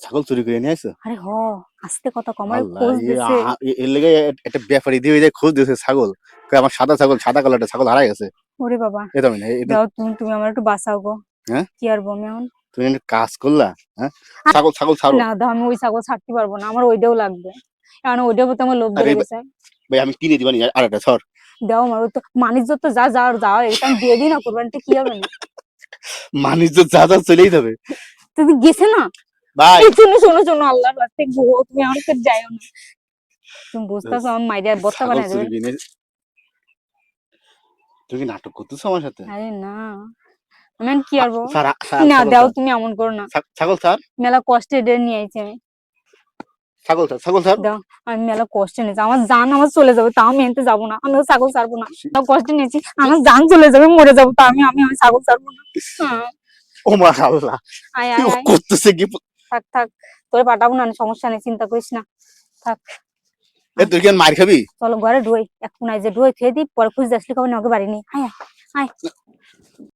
ছাগল চুরি করে নিয়ে আসছো? আরে হ, আস্তে কথা কম, আমার আল্লাহ, খোঁজ দিছে। এর লেগে একটা ব্যাপারী দিয়ে খোঁজ দিয়েছে ছাগল। কয় আমার সাদা ছাগল, সাদা কালারটা ছাগল হারাই গেছে। ওরে বাবা, এটা মানে দাও তুমি, তুমি আমার একটু বাঁচাও গো। হ্যাঁ, কি আর বমি এখন? তুমি একটা কাজ করলা। হ্যাঁ, ছাগল ছাগল ছাড়ো না দাও, আমি ওই ছাগল ছাড়তে পারবো না, আমার ওইটাও লাগবে। কারণ ওইটার প্রতি আমার লোভ বেড়ে গেছে। ভাই, আমি কিনে দিবানি আর একটা সর। দাও আমার, ওই তো মানিজ্য তো যা যাওয়ার যাওয়া, এটা আমি দিয়ে দিই না, কোরবানিতে কি হবে না? মানিজ্য যা যা চলেই যাবে। তুমি গেছে না ভাই এই, শোনো শোনো শোনো, আল্লাহর রাস্তে গো, তুমি আমার কাছে যাইও না। তুমি বুঝতেছো আমার মাইরিয়া বত্তা ছাগল বানাই দেবে। চুরি কিনে তুমি কি নাটক করতেছো আমার সাথে? আরে না, আমি কি আরবো। না ছাগল দাও, ছাড়, তুমি এমন করো না। ছাগল ছাড়, মেলা কষ্টে ডে নিয়ে আইছি আমি। ছাগল ছাড়, ছাগল ছাড়। দাও, আমি মেলা কষ্টে নিয়েছি, আমার জান আমার চলে যাবে, তাও আমি এনতে যাবো না, আমি ছাগল ছাড়বো না। তাও কষ্টে নিয়েছি, আমার জান চলে যাবে, মরে যাবো, তা আমি আমি আমি ছাগল ছাড়বো না। হ্যাঁ। ও মা আল্লাহ, আয় কি আয় আয়, করতেছে কি? থাক থাক, তোরে পাঠাবো না, সমস্যা নেই, চিন্তা করিস না, থাক। এ তুই কি মার খাবি? চলো ঘরে ঢুই, এক কোনায় যে ঢুই খেয়ে দিই, পরে খুঁজতে আসলে খবর না, ওকে বাড়ি নেই। আয় আয় আয়।